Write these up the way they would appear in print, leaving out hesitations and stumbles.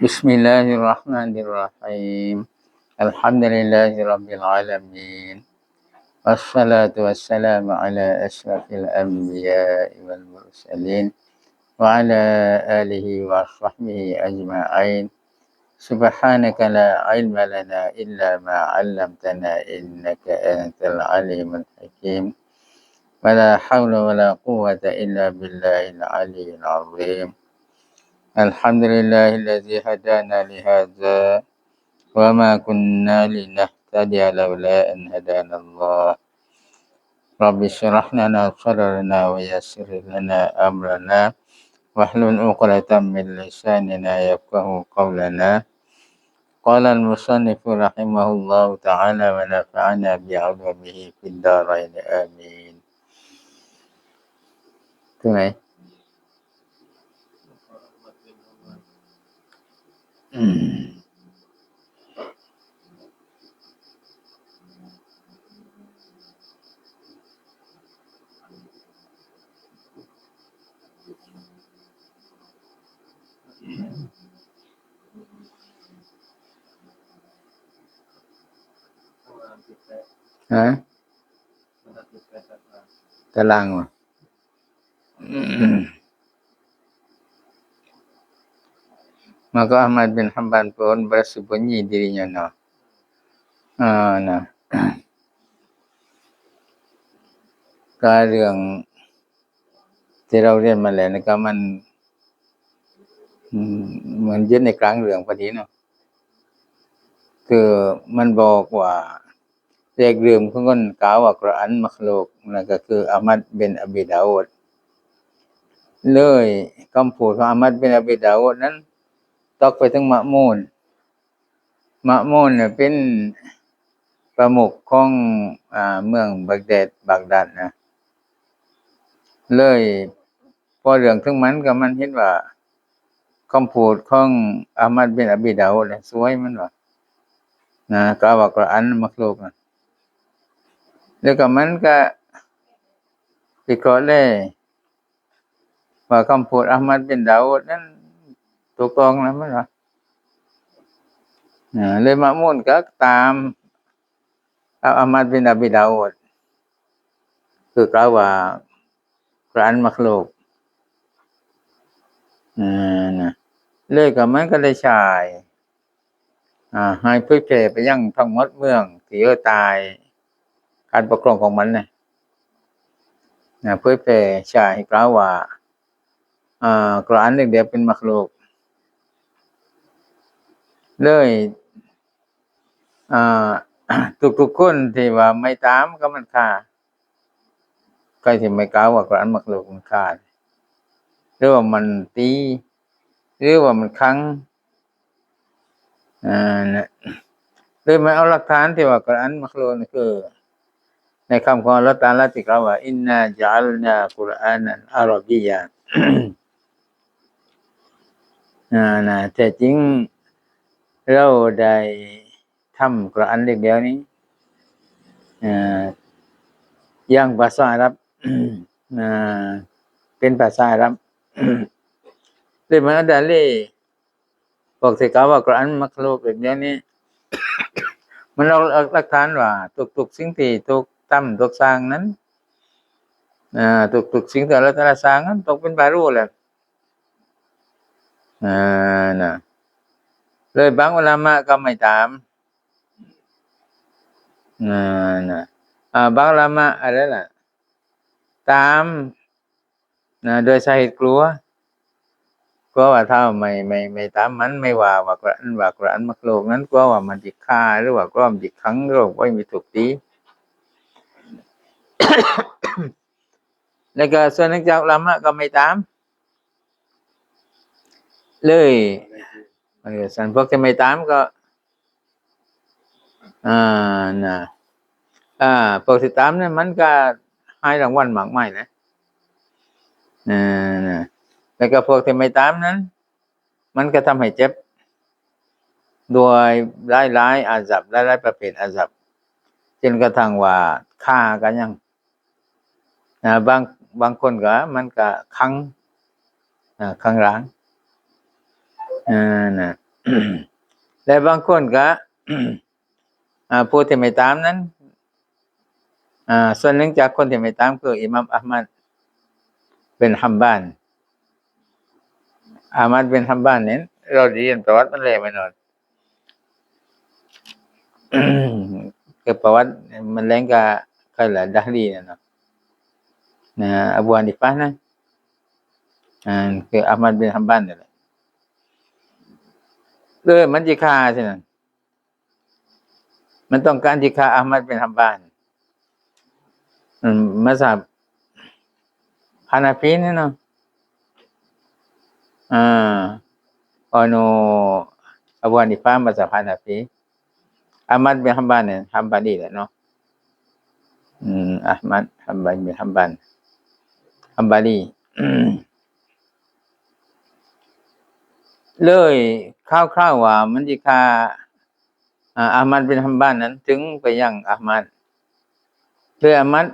بسم الله الرحمن الرحيم الحمد لله رب العالمين والصلاة والسلام على أشرف الأنبياء والمرسلين وعلى آله وصحبه أجمعين سبحانك لا علم لنا إلا ما علمتنا إنك أنت العليم الحكيم ولا حول ولا قوة إلا بالله العلي العظيم الحمد لله الذي هدانا لهذا وما كنا لنهتدي لولا أن هدانا الله رب اشرح لنا صدرنا ويسر لنا أمرنا واحلل عقدة من لساننا يفقهوا قولنا قال المصنف رحمه الله تعالى ونفعنا بعلومه في الدارين آمين ถูกไหมฮะตารางว่ะmaka Ahmad bin Hanbal pun bersembunyi dirinya nah nah ก็เรื่องที่เราเรียนมาแล้วนี่ก็มันเหมือนยึดในกลางเรื่องพอดีเนาะคือมันบอกว่าแรกเริ่มของคนกล่าวว่ากุรอานมักลุกนั่นก็คืออะมัดบินอบีดาอูดเลยคำพูดของอะมัดบินอบีดาอูดนั้นตกไปถึงมะมูนเนี่ยเป็นประมุขของเมืองบักดาดนะเลยพอเรื่องถึงมันก็มันเห็นว่าคำพูดของอะมัดบินอบีดาอูดสวยมันว่านะกล่าวว่ากุรอานมักลุกนะแล้วก็มันก็วิเคราะห์เลยว่าคำพูดอะมัดบินดาอูดนั้นถูกต้องนะมันว่าเลยมะมูนก็ตามอะมัดบินอบีดาอูดคือกล่าวว่ากุรอานมักลุกนะเลยก็มันก็ได้ใช้ให้เผยแพร่ไปยังทั้งหมดเมืองที่ใต้การปกครองของมันน่ะเผยแพร่ใช้ให้กล่าวว่ากุรอานเดียวเป็นมักลุกเลยทุกๆคนที่ว่าไม่ตามก็มันค่าใครที่ไม่กล่าวว่ากุรอานมักลุกมันค่าหรือว่ามันตีหรือว่ามันขังเลยมาเอาหลักฐานที่ว่ากุรอานมักลุกนี่คือในคำของอัลเลาะห์ตะอาลาที่กล่าวว่าอินนาญะอัลนากุรอานันอะรอบียะแต่จริงเราได้ทำกุรอานเดียวนี้อย่างภาษาอาหรับเป็นภาษาอาหรับเลยมาดาลีบอกที่กล่าวว่ากุรอานมักลุกเดียวนี้มันเอาหลักฐานว่าทุกๆสิ่งที่ถูกทำถูกสร้างนั้นทุกๆสิ่งที่อัลเลาะห์ตะอาลาสร้างนั้นตกเป็นบารูแหละนะเลยบางอุลามะก็ไม่ตามบางอุลามะอะไรล่ะตามโดยสาเหตุกลัวว่าถ้าไม่ตามมันไม่ว่ากุรอานมักลุกนั้นกลัวว่ามันสิฆ่าหรือว่ากลัวมันสิขังหรือว่าบ่มีถูกตี แล้วก็ส่วนหนึ่งจากอุลามะก็ไม่ตามเลยส่วนพวกที่ไม่ตามก็พวกที่ตามนั้นมันก็ให้รางวัลมากมายนะแล้วก็พวกที่ไม่ตามนั้นมันก็ทำให้เจ็บด้วยหลายๆอาซับหลายๆประเภทอาซับจนกระทั่งว่าฆ่ากันยังบางคนก็มันก็ขังหลัง และบางคนก็ ผู้ที่ไม่ตามนั้นส่วนหนึ่งจากคนที่ไม่ตามคืออิหม่ามอะห์มัดบินฮัมบาลอะห์มัดบินฮัมบาลเนี่ยเราเรียนประวัติมันแล้วแน่นอน คือประวัติมันแรงกับใครล่ะดาฮลีนั่นเนาะอบูฮานิฟะห์นะคืออะห์มัดบินฮัมบาลนั่นแหละเลยมันสิฆ่าใช่นั่นมันต้องการที่ฆ่าอะห์มัดบินฮัมบาลมัซฮับฮานาฟีเนี่ยเนาะono Abu Hanifah mazhab Hanafi Ahmad bin Hanbal เนี่ยฮัมบาลีแหละเนาะอะห์มัดฮัมบาลบินฮัมบาลฮัมบาลีเลยคร่าวๆว่ามันสิฆ่าอะห์มัดบินฮัมบาลนั้นถึงไปยังอะห์มัดคืออะห์มัด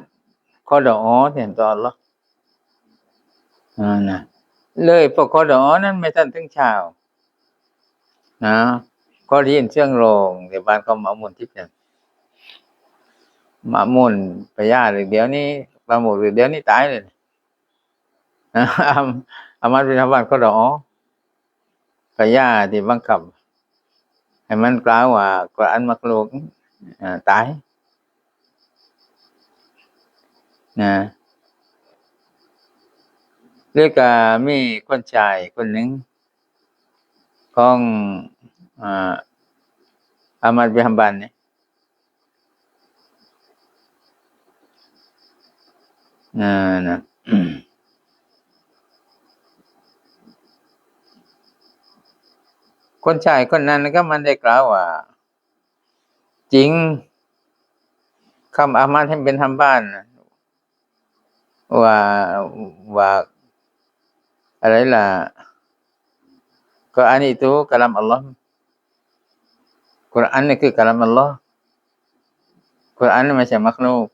ขอดุอาแทนต่ออัลเลาะห์นะเลยพอขอดุอานั้นไม่ทันถึงเช้านะก็ได้ยินเสียงร้องในบ้านของหมอมูลทิพย์เนี่ยหมอมูลไปย่าเลยเดี๋ยวนี้ปลาหมดเลยเดี๋ยวนี้ตายเลยอามัดบินฮัมบาลขอดุอาไปย่าที่บังคับให้มันกล่าวว่ากุรอานมักลุกตายนะแล้วก็มีคนชายคนหนึ่งของอามัดบินฮัมบาลเนี่ยนะ คนชายคนนั้นก็มันได้กล่าวว่าจริงคำอามัดให้เป็นฮัมบาลว่าว่าอะไรล่ะQuran itu kalam Allah Quran niคือ kalam Allah Quran ni macam makhluk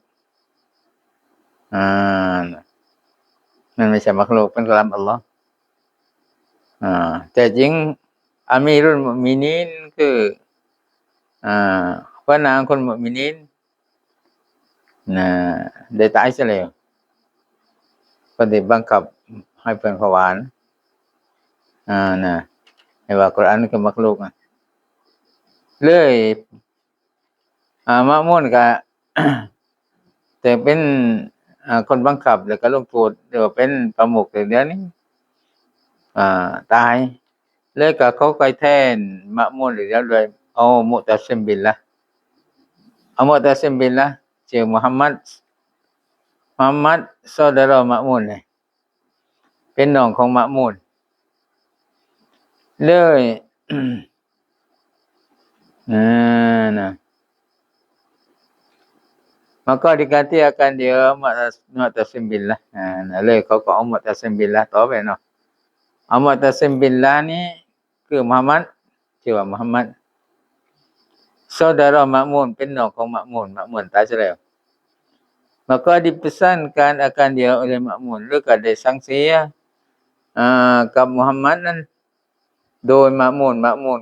มันไม่ใช่มักลุกเป็น kalam Allah แต่จริงอามีรุลมุมินีนคือพระนางคนมุมินีนได้ตายซะแล้วก็ได้บังคับให้เป็นขวานให้ว่า Quran คือมักลุกเลยมะมุนก็ แต่เป็นคนบังคับแล้วก็ลงโทษหรือว่าเป็นประมุขเดี๋ยวนี้ตายเลยก็เขาไปแทนมะมุนหรือเลยเอามุตัสซิมบิลละเอามุตัสซิมบิลละชื่อมุฮัมมัดsaudara มะมุนเนี่ยเป็นน้องของมะมุนเลย nah maka diganti akan dia Mu'tasim billahเลยเขาก็เอา Mu'tasim billah ต่อไปเนาะเอา Mu'tasim billah นี่คือมุฮัมมัดชื่อว่ามุฮัมมัด saudara Ma'mun เป็นน้องของมะมุนตายซะแล้ว maka dipesankan akan dia oleh Ma'mun หรือก็ได้สั่งเสียกับมุฮัมมัดนั้นโดยมะมุน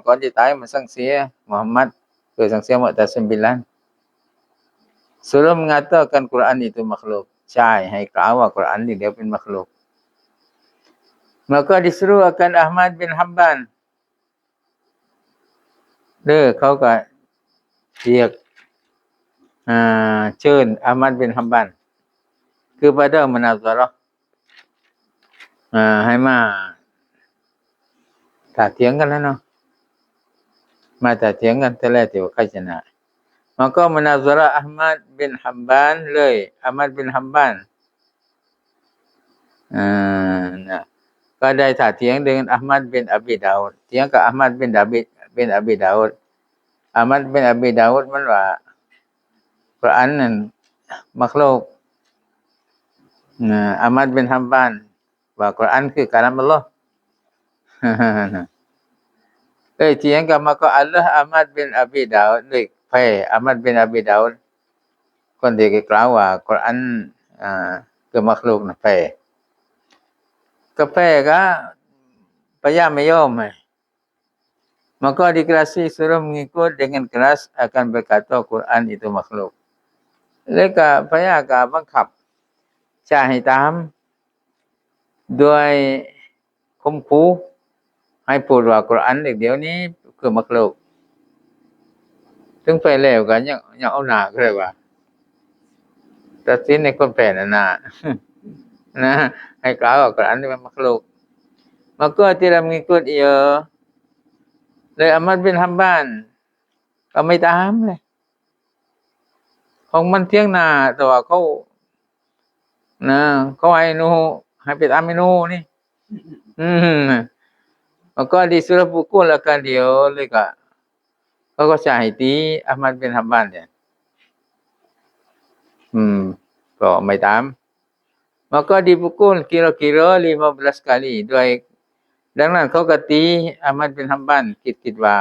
ก่อนจะตายมันสั่งเสียมุฮัมมัดคือสั่งเสีย Mu'tasim billah suruh mengatakan Quran itu makhluk ใช่ให้กล่าวว่า Quran นี่เดียวเป็น makhluk maka disuruh akan Ahmad bin Hanbal เขาก็เรียกเชิญ Ahmad bin Hanbal คือ pada munazarah ให้มาถกเถียงกันแล้วเนาะมาถกเถียงกันแต่แรกที่ว่าใครชนะmaka munazarah Ahmad bin Hanbal เลย Ahmad bin Hanbal ก็ได้ถกเถียงdengan Ahmad bin Abi Daud เถียงกับ Ahmad bin Abi Daud Ahmad bin Abi Daud มันว่า Quran นั้นมักลุกAhmad bin Hanbal ว่า Quran คือ kalam Allah เถียงกันมาก็Allah Ahmad bin Abi Daud เลยแพ้ Ahmad bin Abi Daud คนที่กล่าวว่า Quran คือมักลุกนะแพ้ก็แพ้ก็พยายามไม่ยอม Maka dikasih suruh mengikut dengan keras akan berkata Quran itu makhluk. แล้วก็พระยาก็บังคับจะให้ตามด้วยข่มขู่ให้พูดว่ากุรอานเดี๋ยวนี้คือมักลุกถึงไปแล้วก็ยังเอาหน้าก็เลยว่าตัดสินในคนแผ่นน่ะนะให้กล่าวว่ากุรอานนี่มันมักลุกmaka tidak mengikut ia เลยอามัดbin Hamban ก็ไม่ตามเลยของมันเที่ยงหน้าแต่ว่าเขานะเขาให้ไปตามไอ้นูนี่maka disuruh pukul akan diaเลยเขาก็จะให้ตีอามัดbin Hamban เนี่ยก็ไม่ตาม maka dipukul kira-kira 15 kali ด้วยดังนั้นเขาก็ตีอามัดbin Hamban คิดว่า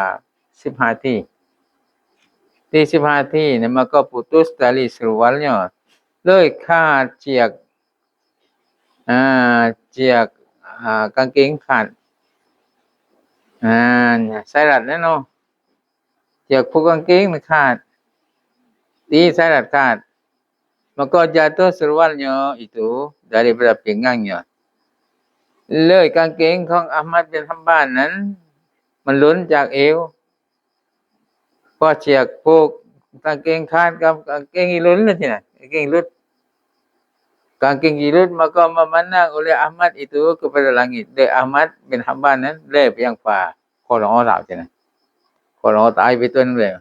15ทีตี15ทีเนี่ยมันก็ putus tali serwalnya เลยขาดเชือกกางเกงขาดสายรัดแน่นอนเชือกผูกกางเกงมันขาดตีสายรัดขาดmaka jatuh serwalnya itu daripada pinggangnya เลยกางเกงของอามัดbin Hamban นั้นมันหลุดจากเอวพอเชือกผูกกางเกงขาดกับกางเกงอีหลุดเลยทีน่ะกางเกงหลุดmaka memandang oleh Ahmad itu kepada langit โดย Ahmad bin Hamban นั้นเลื่อยไปยังฟ้าขอร้องเราทีน่ะขอร้องตายไปตัวนึงเลย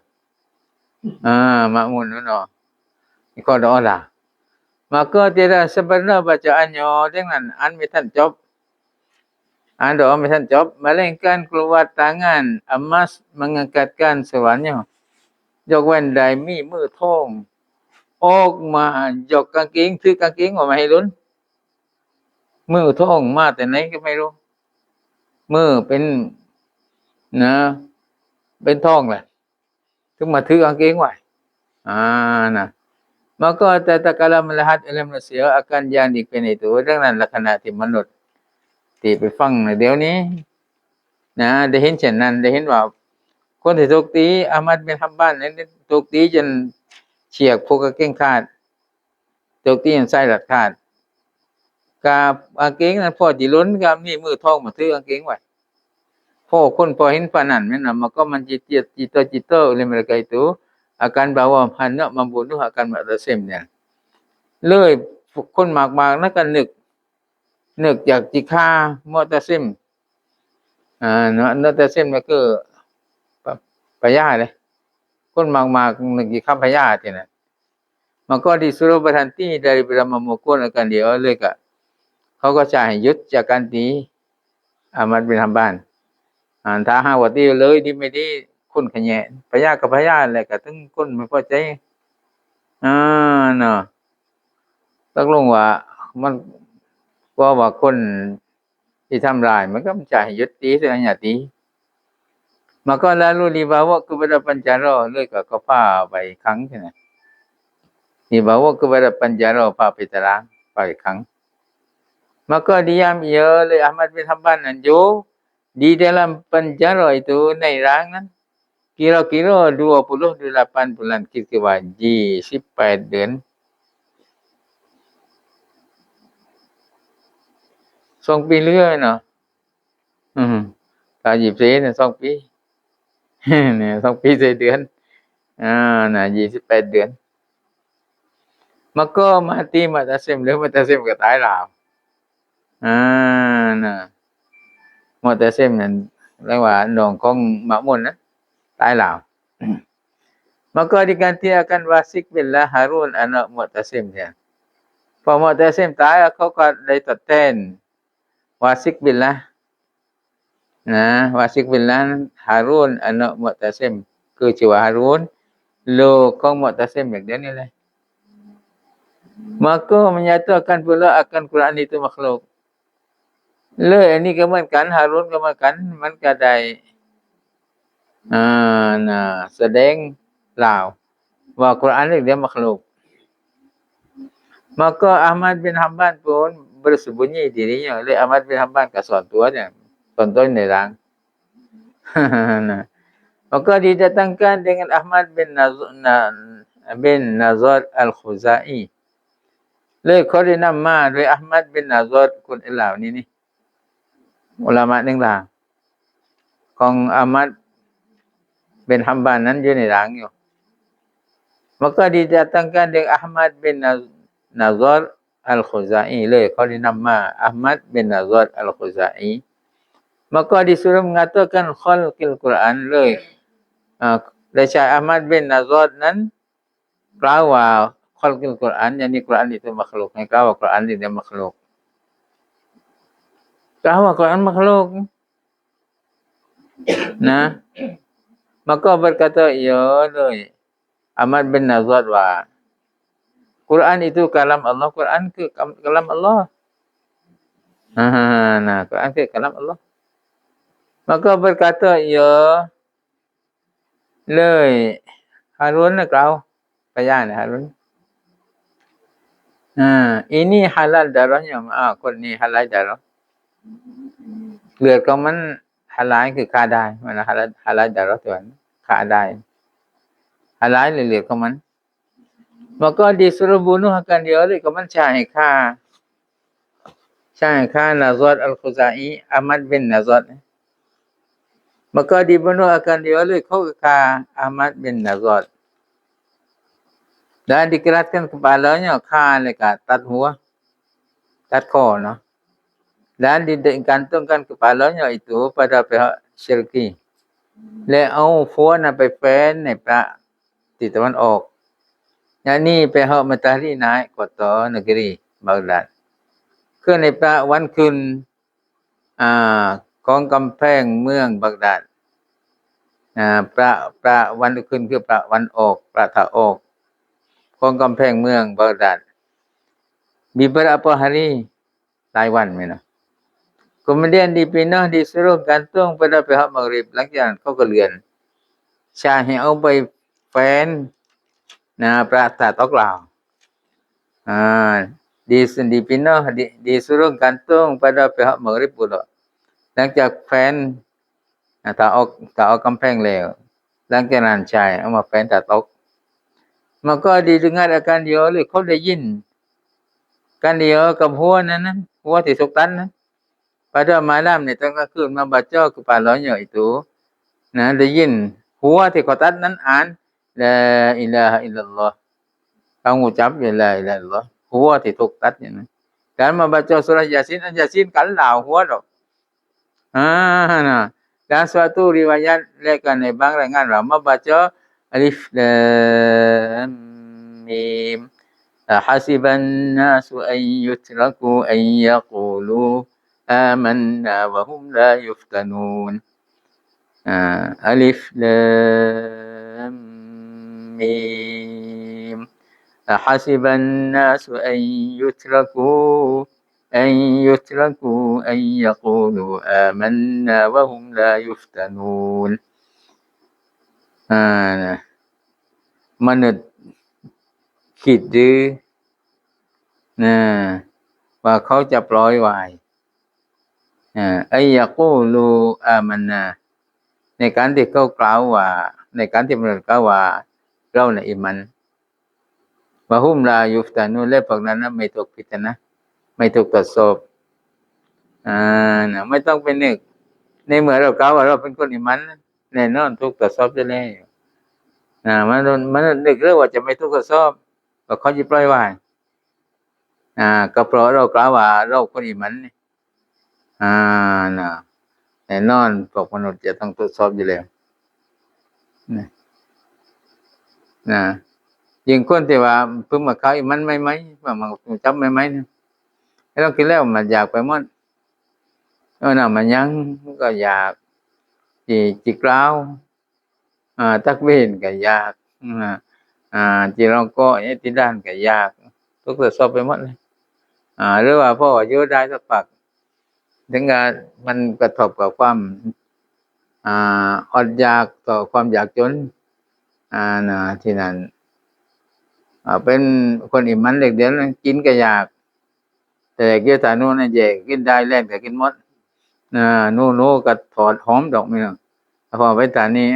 makmunเนาะขอร้องเรา maka tidak sempurna bacaannya denganไม่ทันจบdoaไม่ทันจบ melainkan keluar tangan emas mengangkatkan serwalnya ยกเว้นใดมีมือท่องออกมายกกางเกงถือกางเกงออกมาให้ลุ้นมือท่องมาแต่ไหนก็ไม่รู้มือเป็นเป็นท่องแหละถึงมาถือกางเกงไว้นะmaka tatkala melihat oleh manusia akan yang dikenal itu ดังนั้นลักษณะที่มนุษย์ที่ไปฟังเดี๋ยวนี้ได้เห็นเช่นนั้นได้เห็นว่าคนที่ถูกตีอามัดbin Hamban นั้นถูกตีจนเชือกผูกกางเกงขาดถูกตีจนสายรัดขาดกับกางเกงนั้นพอสิหลุนกับนี่มือท่องมาถือกางเกงไว้พอเห็นปานนั้นแม่นmaka mencita-cita oleh mereka itu akan bawa hendak membunuh akan Mu'tasimnya เลยคนมากๆนั้นก็นึกอยากสิฆ่าMu'tasim Mu'tasim ก็คือพญาเลยคนมากๆนึกสิฆ่าพญาทีน่ะ maka disuruh berhenti daripada memukul akan dia เลยก็เขาก็จะให้หยุดจากการตีอามัดbin Hamban ถ้าหากว่าตีเลยนี่ไม่ดีคนขะแยะพญากับพญาแหละก็ถึงคนไม่พอใจเนาะตกลงว่ามันก็ว่าคนที่ทำร้ายมันก็จะให้หยุดตีซะอย่าตี maka lalu dibawa kepada penjara เลยก็พาไปขังใช่ไหม dibawa kepada penjara พาไปตารางไปขัง maka diam ia oleh Ahmad bin Hamban นั้นอยู่ di dalam penjara itu ในร้างนั้น kira-kira 28 bulan kira-kira 28 เดือน2 ปีเรื่อยเนาะถ้า24เนี่ย2 ปีเนี่ย2 ปี4 เดือนน่ะ28 เดือน maka mati Mu'tasim หรือ Mu'tasim ก็ตายแล้วน่ะ Mu'tasim นั้นเรียกว่าน้องของมะมุนนะตายแล้ว maka diganti akan Wasik billah Harun anak Mu'tasim เนี่ยพอ Mu'tasim ตายเขาก็ได้ทดแทน Wasik billah นะ Wasik billah Harun anak Mu'tasim คือชื่อว่า Harun ลูกของ Mu'tasim อย่างเดียวนี่แหละ maka menyatakan pula akan Quran itu makhluk เลยอันนี้ก็เหมือนกัน Harun ก็เหมือนกันมันก็ได้แสดงลาวว่ากุรอานitu dia makhluk maka Ahmad bin Hamban pun bersembunyi dirinya oleh Ahmad bin Hamban ก็ซ่อนตัวเนี่ยซ่อนตัวในรัง maka didatangkan dengan Ahmad bin Nazar Al-Khuzai เลยเขาได้นำมาโดยอะห์มัดบินนาซอรคนอิหลาวนี่อุลามะนึงล่ะของอะห์มัดbin Hanbal นั้นอยู่ในหลังอยู่ maka didatangkan dengan Ahmad bin Nazar Al-Khuzai เลยเขาได้นำมา Ahmad bin Nazar Al-Khuzai maka disuruh mengatakan khalqil Quran เลยได้ใช้ Ahmad bin Nazar นั้นกล่าวว่า khalqil Quran yakni Quran itu makhluk ให้กล่าวว่า Quran itu makhluk กล่าวว่า Quran makhluk นะ maka berkata ya เลย Ahmad bin Nazar ว่า Quran itu kalam Allah Quran คือ kalam Allah nah Quran คือ kalam Allah maka berkata ya เลย Harun กล่าวพยานHarun ini halal darahnya คนนี้ halal darah เลือดของมัน halal คือฆ่าได้มัน halal darah ตัวนั้นฆ่าได้ halal เลือดของมัน maka disuruh bunuh akan dia oleh ก็มันใช้ให้ฆ่า Nazar Al-Khuzai Ahmad bin Nazar maka dibunuh akan dia oleh เขาฆ่า Ahmad bin Nazar dan dikeratkan kepalanya ฆ่าแล้วก็ตัดหัวตัดคอเนาะ dan digantungkan kepalanya itu pada pihak Syirki และเอาฟัวนั้นไปแฝนในพระทิศตะวันออกyakni pihak Matahari naik kota negeri Baghdad คือในพระวันขึ้นของกำแพงเมืองบักดาดพระวันขึ้นคือพระวันออกพระทะออกของกำแพงเมืองบักดาด beberapa hari หลายวันมั้ยนะ kemudian dipindah disuruh gantung pada pihak Maghrib หลังจากนั้นเขาก็เลื่อนชาให้เอาไปแฝนพระตะตอกลาวdipindah disuruh gantung pada pihak Maghrib pula หลังจากแฝนตะออกกำแพงแล้วหลังจากนั้นชายเอามาแฝนตะตอก maka didengar akan dia oleh เขาได้ยินกันเดียวกับหัวนั้นหัวที่ถูกตัดนั้น pada malam ni tengahคืนมาbaca kepalanya itu ได้ยินหัวที่เขาตัดนั้นอ่าน la ilaha illallah เขาอุจับla ilaha illallah หัวที่ถูกตัดอย่างนั้นการมาbaca surah Yasin Yasin กันลาวหัวดอกdan suatu riwayat และกันในบางรายงานว่ามาbaca alif lam mim hasiban nasu an yutraku an yaqulu amanna wa hum la yuftanun alif lam mim hasiban nasu an yutraku an yaqulu amanna wa hum la yuftanun มนุษย์คิดดื้อว่าเขาจะปล่อยวายอัยยะกูลูอามันนาในการที่เขากล่าวว่าในการที่มนุษย์กล่าวว่าเราน่ะอีมันว่าฮุมลายุฟตานูและพวกนั้นไม่ถูกพิจารณาไม่ถูกตรวจสอบไม่ต้องไปนึกในเมื่อเรากล่าวว่าเราเป็นคนอีมันแน่นอนถูกตรวจสอบได้แล้วมันนึกเรื่องว่าจะไม่ถูกตรวจสอบว่าเขาสิปล่อยวายก็เพราะเรากล่าวว่าเราคนอีมันแน่นอนพวกมนุษย์จะต้องตรวจสอบอยู่แล้วยิ่งคนที่ว่าเพิ่งมาเขาอีมันไหมว่ามันจับไหมเนี่ยเราคิดแล้วมันอยากไปหมดมันยังก็อยากจิกล่าวตักเวนก็อยากจิรองก็ติด้านก็อยากทุกตรวจสอบไปหมดเลยหรือว่าพ่ออยู่ได้สักพักถึงกับมันกระทบกับความอดอยากต่อความอยากจนที่นั้นเป็นคนอีมันเล็กเดียวกินก็อยากแต่เกี่ยวตาโน่นแยกกินได้แล่นก็กินหมดโน่ก็ถอดหอมดอกนี่พอไปตานี้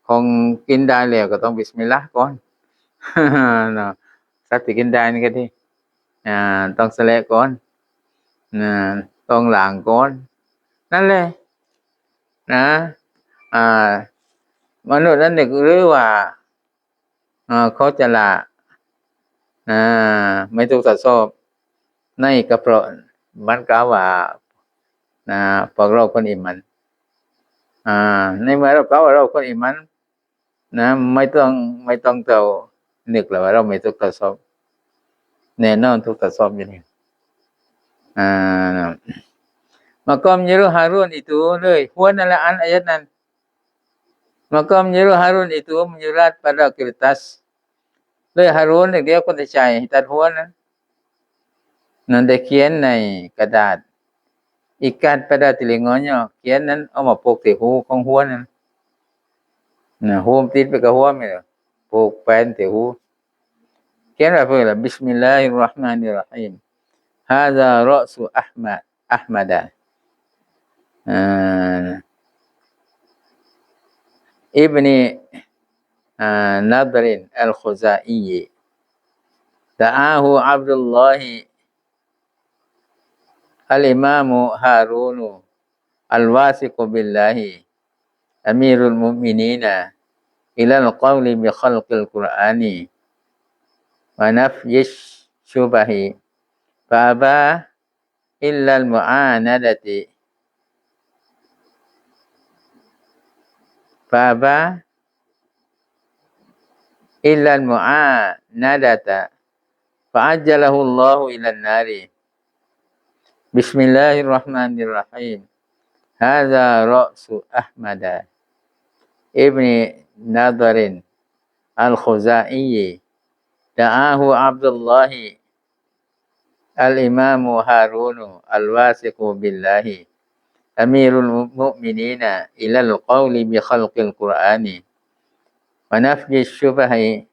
ของกินได้แล้วก็ต้องบิสมิลลาห์ก่อน เนาะสัตว์ที่กินได้นี่ก็ที่ต้องสละก่อนต้องล้างก่อนนั่นแหละนะมนุษย์นั้นนึกหรือว่าเขาจะละไม่ถูกตรวจสอบในกระเพาะมันกล่าวว่าพวกเราคนอิมันในเมื่อเรากล่าวว่าเราคนอิมันไม่ต้องเจ้านึกแล้วว่าเราไม่ถูกตรวจสอบแน่นอนถูกตรวจสอบอยู่นี่Maqam Nyiru Harun itu huwa nalaan ayat nan Maqam Nyiru Harun itu menyurat pada kertas Harun dia คนที่ใช้ตัดหัวนั้นได้เขียนในกระดาษ ikat pada telinganya เขียนนั้นเอามาปกที่หูของหัวนั้นหูติดไปกับหัวมั้ยปกแป้นที่หูเขียนว่าเพิ่นล่ะ Bismillahirrahmanirrahim Hadza ra'su Ahmada Ibni Nadrin al-Khuzai Da'ahu Abdullah al-Imam Harun al-Wasiq billahi Amirul Mu'minin ila al-qawli bi khalqil Qur'ani wa nafyish syubahi fa'aba illa al-mu'anadati fa'aba illa al-mu'anadata fa'ajjalahu Allah ila an-nari Bismillahirrahmanirrahim Hadza ra'su Ahmada Ibni Nadrin al-Khuzai Da'ahu Abdullah al-Imam Harun al-Wasiq billahi Amirul Mu'minin ila al-qawli bi khalqil Qur'ani wa nafyi syubahi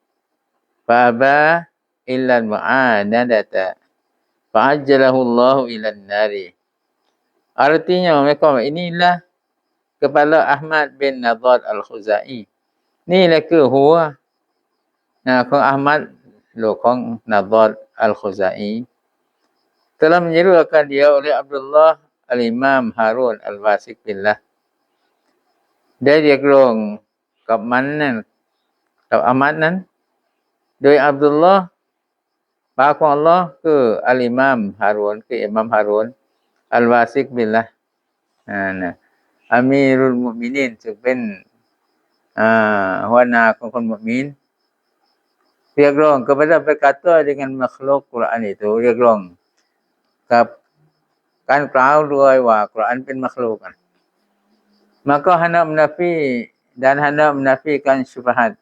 fa'aba illa al-mu'anadata fa'ajjalahu Allah ila an-nari Artinya mereka inilah kepala Ahmad bin Nadhr al-Khuzai นี่แหละคือหัวของอามัดลูกของนาฎรอัลคุซาอี telah menyerukan dia oleh Abdullah al-Imam Harun al-Wasiq billah ได้เรียกร้องกับมันนั้นกับอามัดนั้นโดยอับดุลลอฮ์บาของอัลเลาะห์คืออัลอิมามฮารูนคืออิมามฮารูนอัลวาซิกบิลละอามีรุลมุมินีนซึ่งเป็นหัวหน้าของคนมุมินเรียกร้องkepada berkata dengan makhluk Quran itu เรียกร้องกับการกล่าวด้วยว่ากุรอานเป็นมักลุกmaka hendak menafi dan hendak menafikan syubhat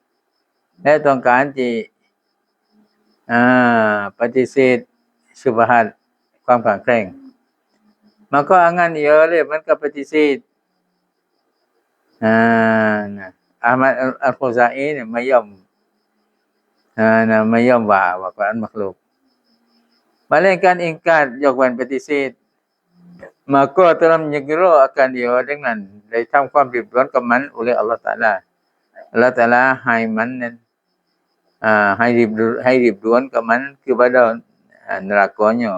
และต้องการที่ปฏิเสธsyubhat ความขัดแย้ง maka angan ia le มันก็ปฏิเสธAhmad al-Khuzai เนี่ยไม่ยอมว่ากุรอานมักลุก Melainkan ingkar ยกเว้นปฏิเสธ maka telah menyegera akan dia dengan ได้ทำความริบร้อนกับมัน oleh Allah Taala Allah Taala ให้มันนั้นให้ริบร้อนกับมัน kepada nerakanya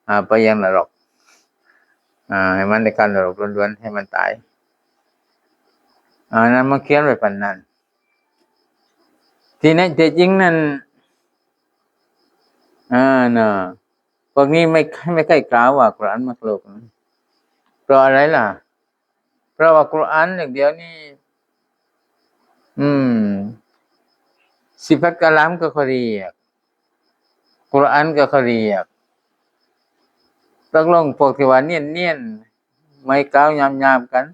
apa yang neraka ให้มันในการนรกล้วนๆให้มันตายนั้นมันเขียนไว้ปานนั้นที่นั้นจริงนั้นพวกนี้ไม่ใกล้กล่าวว่ากุรอานมักลุกเพราะอะไรล่ะเพราะว่ากุรอานอย่างเดียวนี่sifat kalamก็เขาเรียกกุรอานก็เขาเรียกตกลงพวกที่ว่าเนียนๆไม่กล่าวยามๆกัน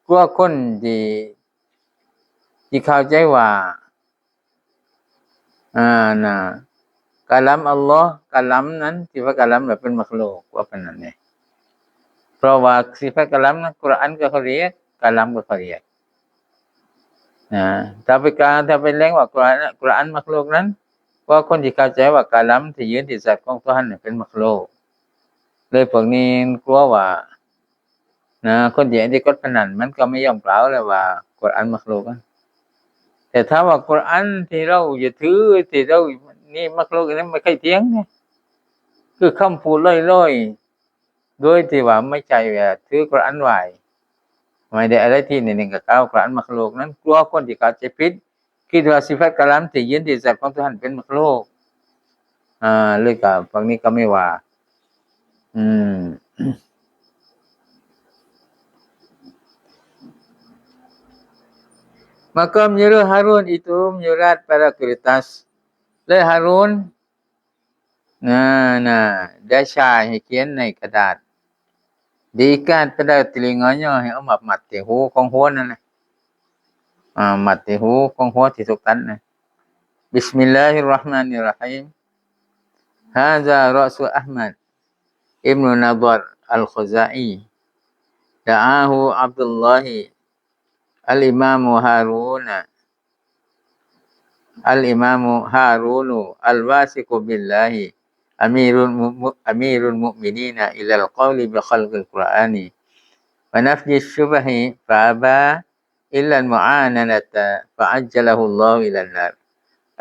กลัวคนที่เข้าใจว่าkalam Allah kalam นั้นที่ว่า kalam น่ะเป็นมักลุกว่าเป็นนั่นนี่เพราะว่า sifat kalam นั้นกุรอานก็เขาเรียก kalam ก็เขาเรียกถ้าไปแรงว่ากุรอานมักลุกนั้นเพราะคนที่เข้าใจว่า kalam ที่ยืนที่สัตว์ของตัวนั้นเป็นมักลุกเลยพวกนี้กลัวว่าคนที่กดพนันมันก็ไม่ยอมกล่าวเลยว่ากุรอานมักลุก แต่ถ้าว่ากุรอานที่เรายึดถือที่เรานี่มักลุกนั้นไม่ใช่เถียงนะคือคำพูดลอยๆโดยที่ว่าไม่ใช่ว่าถือกุรอานไว้ไม่ได้อะไรที่นี่ก็กล่าวกุรอานมักลุกนั้นกลัวคนที่เข้าใจผิดคิดว่าสิฟัตกะลามที่ยืนที่สัตว์ของทุกท่านเป็นมักลุกเลยก็ฝั่งนี้ก็ไม่ว่าmaka menyuruh Harun itu menyurat pada kertas le Harun dia syai เขียนในกระดาษdiikat pada telinganya ให้เอามามัดที่หูของหัวนั่นน่ะมัดที่หูของหัวที่ถูกตัดนะ Bismillahirrahmanirrahim Hadza Ra'su Ahmad Ibn Nadhr Al-Khuzai Da'ahu Abdullah Al-Imam Harun Al-Wasiq billahi Amirul Mu'minina ila al-qawli bi khalqil Qur'ani wa nafyi syubhi fa'aba illa al-mu'ananata fa'ajjalahu Allah ila an-nar.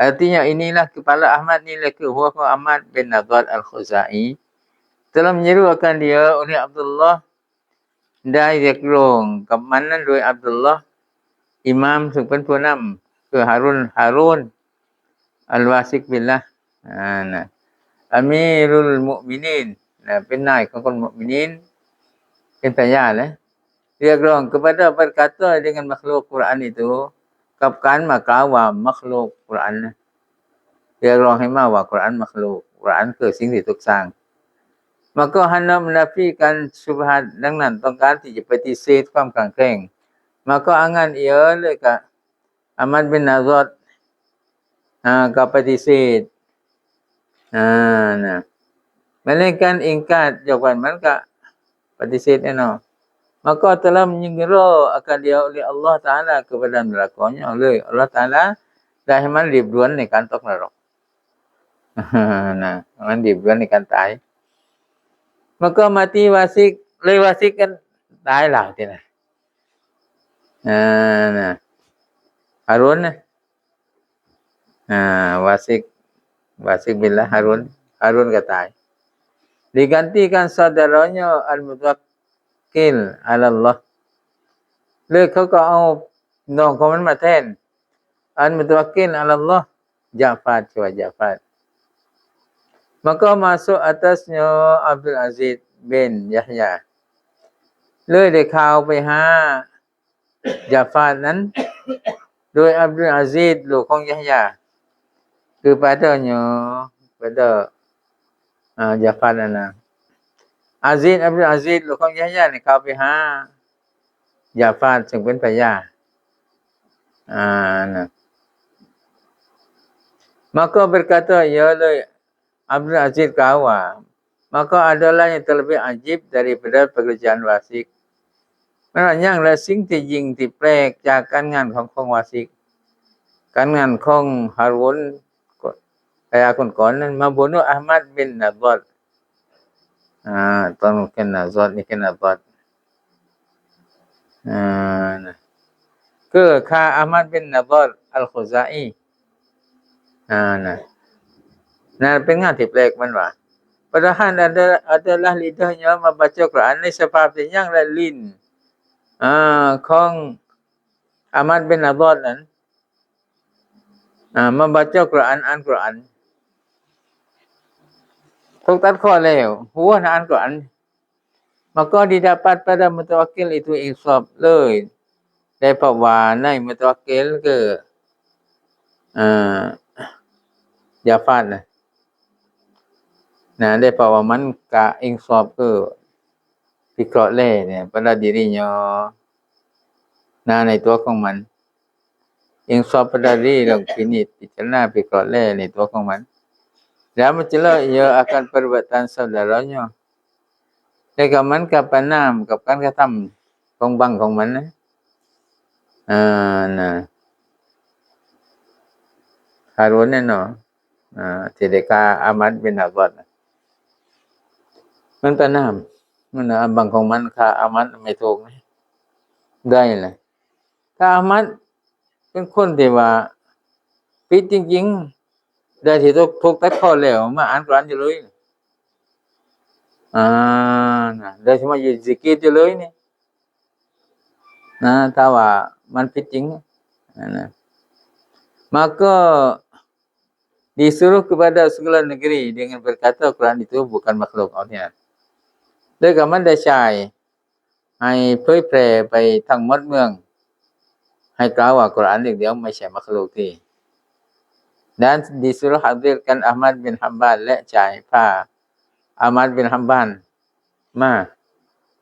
Artinya inilah kepala Ahmad ni laki huwa Ahmad bin Nadhr Al-Khuzai telah menyerukan dia oleh Abdullahได้เรียกร้องกับมันนั้นโดยอับดุลลอฮ์อิหม่ามซึ่งเป็นผู้นำคือฮารุนอัลวาซิกบิลละนะอามีรุลมุอ์มินีนเป็นนายของคนมุอ์มินีนเป็นพยานนะเรียกร้องkepada berkata dengan makhluk Quran itu กับการมากล่าวว่ามักลุกกุรอานนะเรียกร้องให้มาว่ากุรอานมักลุกกุรอานคือสิ่งที่ถูกสร้างmaka hendak menafikan syubhat ดังนั้นต้องการที่จะปฏิเสธความกลางแกล้ง maka angan ia เลยก็อามัดบินนาซอดก็ปฏิเสธนะmalaikat ingkar jawaban mereka ปฏิเสธแน่นอน maka telah menyegera akan dia oleh Allah Taala kepada nerakanya oleh Allah Taala ได้ให้มันรีบด่วนในการตกนรกนะมันรีบด่วนในการตายmaka mati wasik le wasik kan ตายแล้วทีนะHarun wasik billah Harunก็ตาย digantikan saudaranya al-mutawakkil ala Allah เลยเขาก็เอาน้องของมันมาแทน al-mutawakkil ala Allah Ja'far maka masuk atasnya Abdul Aziz bin Yahya เลยได้ข่าวไปหาญาฟานั้นโดยอับดุลอาซีซลูกของยะฮยาคือpadanya padaญาฟานั้นนะอับดุลอาซีซลูกของยะฮยานี่เข้าไปหาญาฟาซึ่งเป็นพญานะ maka berkata ya Abdul Aziz kawa maka adalah yang terlebih ajib daripada pekerjaan wasik มันว่าอย่างละสิ่งที่ยิ่งที่แปลกจากการงานของวาสิกการงานของฮารุนพยาคนก่อนนั้นมาบุนุอัลมัดบินนาซอดตอนกันนาซอดนี่กันนาซอดคือฆ่าอัลมัดบินนาซอดอัลคุซาอีนั่นเป็นงานที่แปลกมันว่า padahal adalah lidahnya membaca Quran ในสภาพที่ยังละลิ้นของอามัดบินนาซอดนั้นmembaca Quran อ่านกุรอานถูกตัดข้อแล้วหัวอ่านกุรอาน maka didapat pada mutawakkil itu insaf เลยได้เพราะว่าในมุตะวักกิลคือยาฟาดนะได้เพราะว่ามันกะinsaf ke fikrahเนี่ย pada dirinya ในตัวของมันinsaf pada diri dan kini dicerna fikrahในตัวของมัน dan mencela ia akan perbuatan saudaranya แต่ก็มันก็ประนามกับการกระทำของบังของมันนะฮารุนเนี่ยเนาะที่ได้ฆ่าอามัดบินนาซอดมันประนามมันบังของมันฆ่าอามัดไม่ถูกนะได้เลยถ้าอามัด เป็นคนที่ว่าผิดจริงๆได้ที่ถูกตัดข้อแล้วมาอ่านกุรอานอยู่เลยนะได้ที่มาอยู่ซิกิรอยู่เลยนี่นะถ้าว่ามันผิดจริงนะmaka disuruh kepada segala negeri dengan berkata Quran itu bukan makhluk artinya ด้วยกับมันได้ใช้ให้เผยแพร่ไปทั้งหมดเมืองให้กล่าวว่ากุรอานอย่างเดียวไม่ใช่มักลุกที่ dan disuruh hadirkan Ahmad bin Hanbal และจ่ายผ้า Ahmad bin Hanbal มา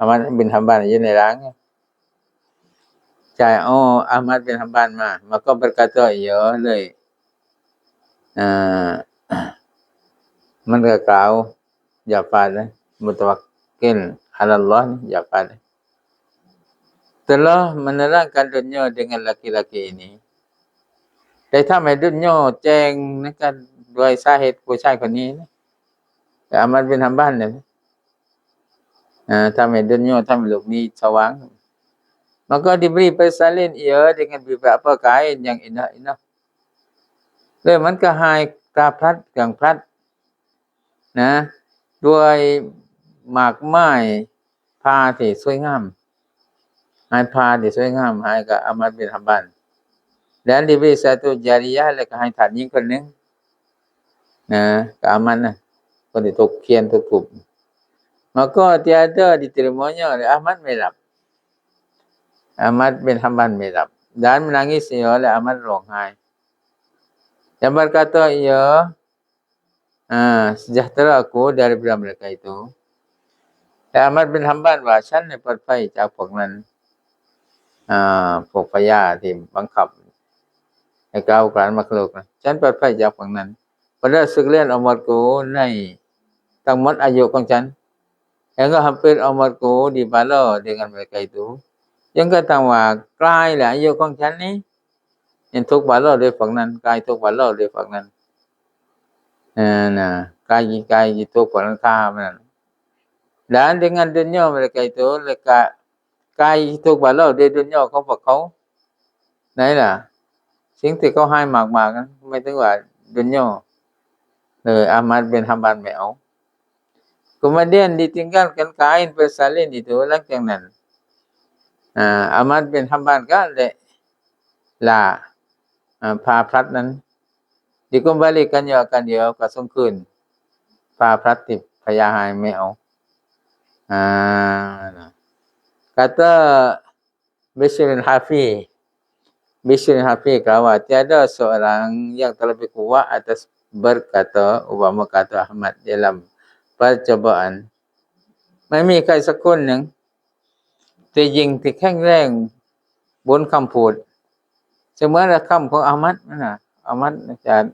Ahmad bin Hanbal อยู่ในร้านจ่ายAhmad bin Hanbal มา maka berkata ya เลยมันก็กล่าวอย่าปาดนะมุตวักกิลala Allahอย่าปาดtelah menerangkan dunia dengan laki-laki ini ได้ทำให้ดุนยาแจ้งนะครับด้วยสาเหตุผู้ชายคนนี้นะอามัดบินฮัมบานเนี่ยทำให้duniaทำให้โลกนี้สว่าง maka diberi persalin ia dengan beberapa kain yang indah-indah เลยมันก็ให้ตาพลัดกลางพลัดนะด้วยหมากไม้ผ้าที่สวยงามให้ผ้าที่สวยงามให้กับอามัดบินฮัมบานdan diberi satu jariyah แล้วก็ให้ทาสหญิงคนนึงนะกับอามัดนะคนที่ถูกเขียนถูกทุบ maka tiada diterimanya oleh Ahmadไม่รับ Ahmad bin Hanbal ไม่รับ dan menangis oleh Ahmad ร้องไห้ dan berkata ia sejahtera aku daripada mereka ituแต่Ahmad bin Hanbal ว่าฉันปลอดภัยจากพวกนั้นพวกพญาที่บังคับให้กล่าวกุรอานมักลุกนะฉันปลอดภัยจากพวกนั้น pada sekalian umatku ในทั้งหมดอายุของฉัน yang hampir umatku dibala dengan mereka itu yang kataว่าใกล้แล้วอายุของฉันนี้ยังถูกบาลาด้วยฝั่งนั้นกายถูกบาลาด้วยฝั่งนั้นกายถูกฝั่งนั้นฆ่ามัน dan dengan dunia mereka itu mereka กายถูกบาลาด้วยดุนยาของพวกเขาไหนล่ะสิ่งที่เขาให้มากๆนั้นไม่ถึงว่าดุนยาAhmad bin Hanbal ไม่เอา kemudian ditinggalkan kain bersalin itu หลังจากนั้นAhmad bin Hanbal ก็ได้ลาผ้าพลัดนั้น dikembalikannya akan dia ก็ส่งคืนผ้าพลัดที่พญาให้ไม่เอาkata Bishr al-Hafi กล่าวว่า tiada seorang yang terlebih kuat atas berkata umpama kata Ahmad dalam percobaan ไม่มีใครสักคนหนึ่งที่ยิ่งที่แข็งแรงบนคำพูดเสมือนคำของอามัดนั่นน่ะอามัดอาจารย์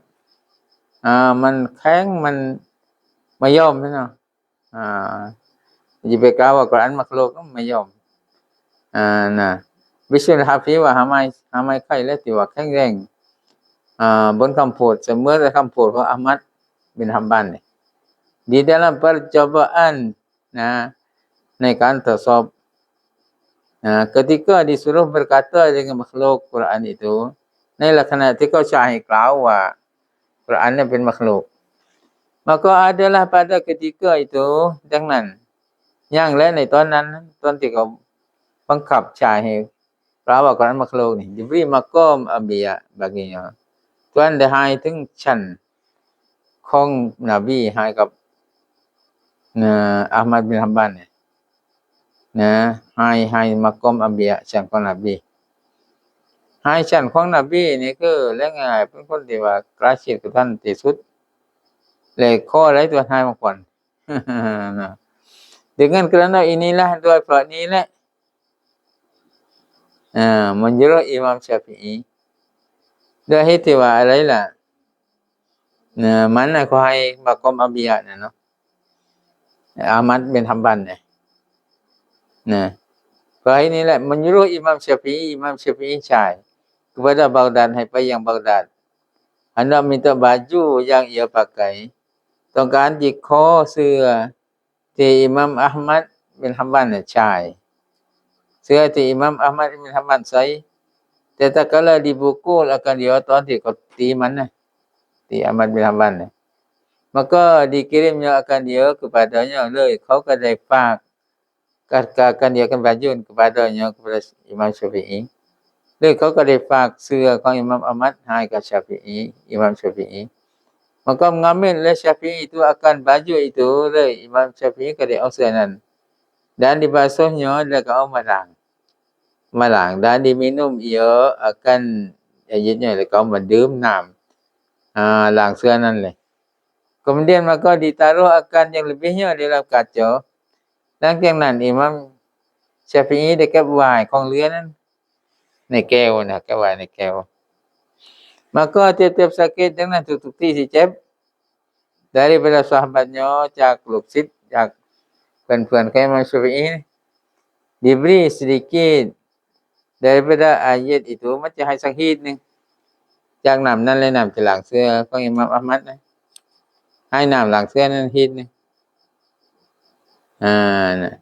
มันแข็งมันไม่ยอมใช่เนาะจะไปกล่าวว่ากุรอานมักลุกไม่ยอมนะวิชาฮาฟิว่าหาไม่ใครแล้วที่ว่าแข็งแรงบนคำพูดเสมือนคำพูดของอามัดบินฮัมบันนี่ di dalam percobaan นะในการทดสอบketika disuruh berkata dengan makhluk Quran itu ในลักษณะที่เขาใช้ให้กล่าวว่ากุรอานนั้นเป็นมักลุก maka adalah pada ketika itu ดังนั้นอย่างและในตอนนั้นตอนที่เขาบังคับใช้ให้กล่าวว่ากุรอานมักลุกนี่ diberi maqam anbiya baginya Tuhanได้ให้ถึงชั้นของนบีให้กับAhmad bin Hanbal เนี่ยนะให้มากมอัมบิยะชั้นของนบีให้ชั้นของนบีนี่คือแล้วง่ายเป็นคนที่ว่าใกล้ชิดกับท่านที่สุดเลยข้ออะไรตัวให้มาก่อน dengan kerana inilah dua sebab ni lah menurut Imam Syafi'i ด้วยเหตุที่ว่าอะไรล่ะมันเขาให้มากมอัมบิยะเนาะAhmad bin Hanbal เนี่ยSebab inilah menyuruh Imam Syafi'i Syai kepada Baghdad hai pergi yang Baghdad. Hendak minta baju yang ia pakai. ต้องการหยิกคอเสื้อที่อิหม่ามอะห์มัดบินฮัมบัลใช้เสื้อที่อิหม่ามอะห์มัดบินฮัมบัลใส่ แต่tak kala dipukul akan diaตอนที่เขาตีมันนะตีAhmad bin Hanbalนะ maka dikirimnya akan dia kepadanyaเลยเขาก็ได้ฝากakan dia akan bajun kepadanya kepada Imam Syafi'i เลยเขาก็ได้ฝากเสื้อของ Imam Ahmad ให้กับ Syafi'i Imam Syafi'i maka mengambil oleh Syafi'i itu akan baju itu เลย Imam Syafi'i ก็ได้เอาเสื้อนั้น dan dibasuhnya dan kau malang dan diminum ia akan ayatnya kau mendum nam ล้างเสื้อนั่นเลย kemudian maka ditaruh akan yang lebihnya dalam kaca หลังจากนั้น Imam Syafi'i ได้เก็บไว้ของเหลือนั้นในแก้วนะเก็บไว้ในแก้ว maka tiap-tiap sakit jangan tutupi si cepet daripada sahabatnya จากลูกศิษย์จากเพื่อนๆของ Imam Syafi'i diberi sedikit daripada ayat itu มันจะให้สักฮีดนึงจากน้ำนั้นเลยน้ำที่ล้างเสื้อของ Imam Ahmad นะให้น้ำล้างเสื้อนั้นฮีดนึงnah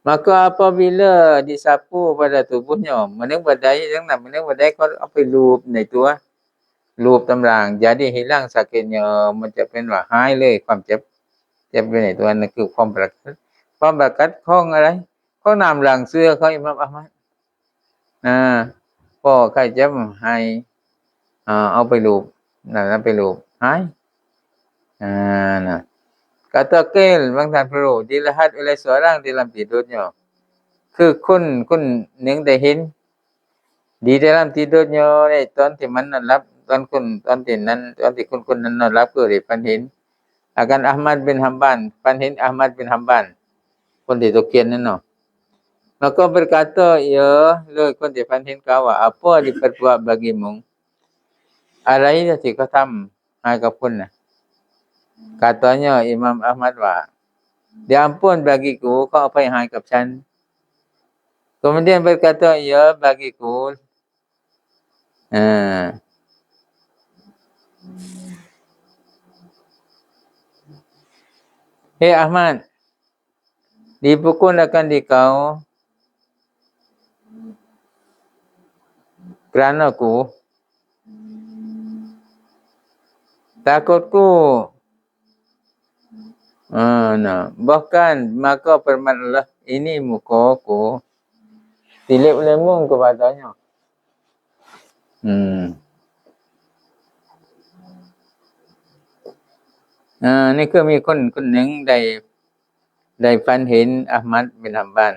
maka apabila disapu pada tubuhnya meneng badai jangan meneng badai เขาเอาไปลูบในตัวลูบตำรางjadi hilang sakitnya มันจะเป็นว่าหายเลยความเจ็บอยู่ในตัวนั่นคือความบรากัดของอะไรของน้ำล้างเสื้อของ Imam Ahmad พอใครเจ็บให้เอาไปลูบนั่นไปลูบหายnah kata qil bang Tan Pro dilihat oleh seorang dalam tidurnya คือคุณหนึ่งได้เห็น di dalam tidurnya ในตอนที่มันนอนหลับตอนที่คุณนั้นนอนหลับก็ได้ฝันเห็น akan Ahmad bin Hanbal ฝันเห็น Ahmad bin Hanbal คนที่ตกเกียนนั่นเนาะ maka berkata ia เลยคนที่ฝันเห็นกล่าวว่า apa diperbuat bagimu อะไรที่เขาทำให้กับคุณน่ะ katanya Imam Ahmad ว่า diampun bagiku เขาอภัยให้กับฉัน kemudian berkata ia bagiku Hey Ahmad dipukul akan dikau kerana aku takutku bahkan maka firmanlah ini mukaku tilik olehmu kepadanya นี่คือมีคนหนึ่งได้ฝันเห็นอะห์มัดบินฮัมบัล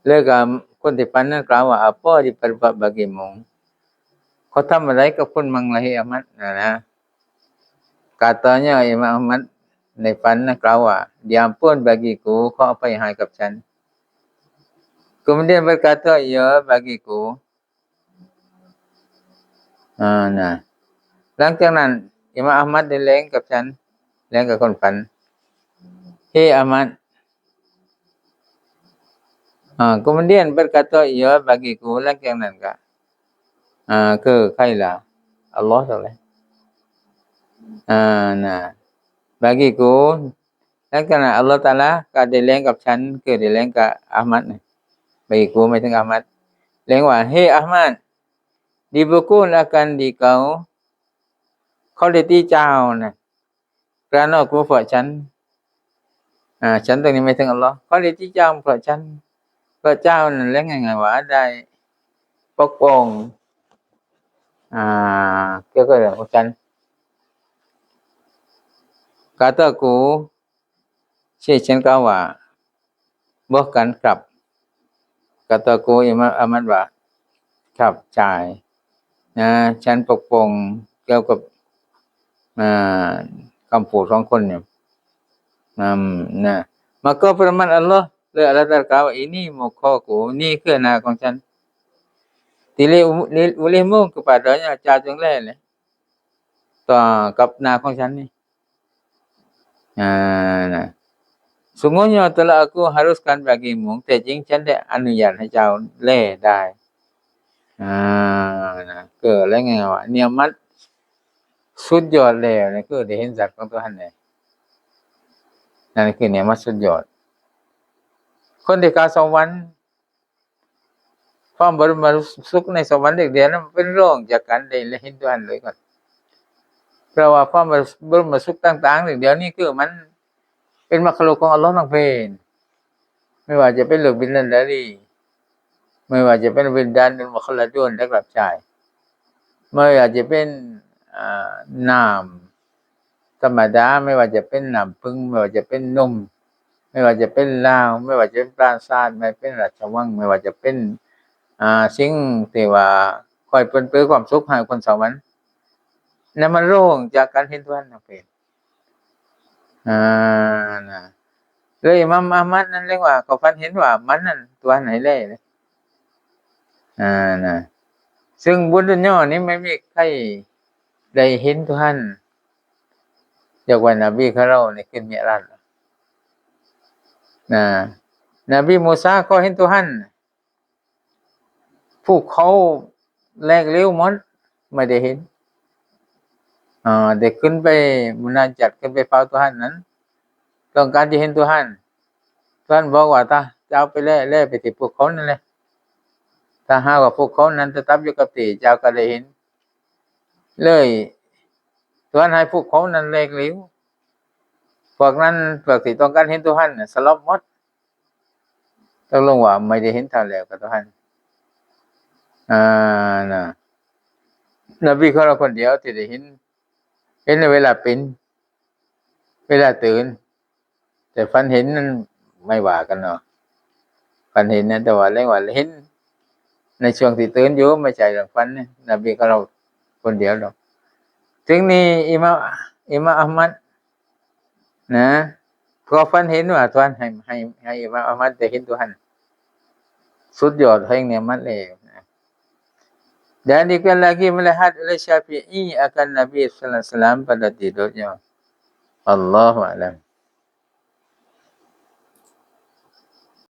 แล้วก็คนที่ฝันนั้นกล่าวว่า apa diperbuat bagimu เขาทำอะไรกับคุณมั่งล่ะอะห์มัดนะ katanya Imam Ahmad ในฝันนั้นกล่าวว่า diampun bagiku เขาอภัยให้กับฉัน kemudian berkata ia bagiku หลังจากนั้นอิหม่ามอะห์มัดได้แลงกับฉันแลงกับคนฝัน Hey Ahmad kemudian berkata ia bagiku หลังจากนั้นก็คือใครล่ะอัลเลาะห์เท่าไหร่bagiku หลังจากนั้นอัลเลาะห์ตะอาลาก็ได้แลงกับฉันคือได้แลงกับอะห์มัด bagiku หมายถึงอะห์มัดแลงว่า Hey Ahmad dipukul akan dikau เขาได้ตีเจ้านะkerana aku เพราะฉันฉันตรงนี้หมายถึงอัลเลาะห์เขาได้ตีเจ้าเพราะฉันเพราะเจ้านั่นแหละไงว่าได้ปกป้องเกี่ยวกับเรื่องของฉัน kataku ฉันกล่าวว่า bahkan ครับ kataku Imam Ahmad ว่าครับใช่ฉันปกป้องเกี่ยวกับคำพูดของคนเนี่ยmaka firman Allah และAllah Taala กล่าวว่า ini mukaku นี่คือหน้าของฉัน tilik olehmu kepadanya เจ้าจงแลเลยต่อกับหน้าของฉันนี่sungguhnya telah aku haruskan bagimu แต่จริงฉันได้อนุญาตให้เจ้าแลได้ก็แล้วไงว่าเนียมัตสุดยอดแล้วนี่คือได้เห็นสัตว์ของตัวหั่นแหละนั่นคือเนียมัตสุดยอดคนที่กล่าวสวรรค์ ความบรมสุขในสวรรค์เด็กเดียวนั้นเป็นเรื่องจากการได้เห็นTuhanเลยก่อนเพราะว่าความบรมสุขต่างๆเดี๋ยวนี้คือมันเป็นมักลุกของอัลเลาะห์ทั้งเป็นไม่ว่าจะเป็นลูกบินนันดารีไม่ว่าจะเป็นวิญญาณมุขละดุนและกลับใจไม่ว่าจะเป็นน้ำธรรมดาไม่ว่าจะเป็นน้ำพึ่งไม่ว่าจะเป็นนมไม่ว่าจะเป็นลาวไม่ว่าจะเป็นปราสาทไม่เป็นราชวังไม่ว่าจะเป็นสิ่งที่ว่าคอยเปิ้นเปื้อความสุขให้คนสวรรค์นั่นมันโล่งจากการเห็นTuhanทั้งเป็นนะเลยอิหม่ามอะห์มัดนั่นเรียกว่าเขาฝันเห็นว่ามันนั่นTuhanให้แลเลยนะซึ่งบนดุนยานี้ไม่มีใครได้เห็นTuhanจากวันนบีของเรานี่ขึ้นมิราจนบีมูซาก็เห็นTuhanภูเขาแลกเหลวหมดไม่ได้เห็นได้ขึ้นไปมุนาจัตขึ้นไปเฝ้าTuhanนั้นต้องการจะเห็นTuhanบอกว่าถ้าเจ้าไปแล่ไปที่ภูเขานั่นแหละถ้าหากว่าภูเขานั้นประทับอยู่กับที่เจ้าก็ได้เห็นเลยTuhanให้ภูเขานั้นแลกเหลวพวกนั้นพวกที่ต้องการเห็นTuhanน่ะสลบหมดต้องลงว่าไม่ได้เห็นเท่าแล้วกับTuhanนะนบีของเราคนเดียวที่ได้เห็นในเวลาเป็นเวลาตื่นแต่ฝันเห็นนั้นไม่ว่ากันเนาะฝันเห็นนะแต่ว่าเรียกว่าเห็นในช่วงที่ตื่นอยู่ไม่ใช่เรื่องฝันนะนบีของเราคนเดียวหรอกถึงนี้อิหม่ามอะห์มัดนะพอฝันเห็นว่าTuhanให้อิหม่ามอะห์มัดได้เห็นTuhanสุดยอดแห่งเนียมัตเลยdan dikatakan lagi melihat oleh Syafi'i akan Nabi sallallahu alaihi wasallam pada tidurnya. Allahu a'lam.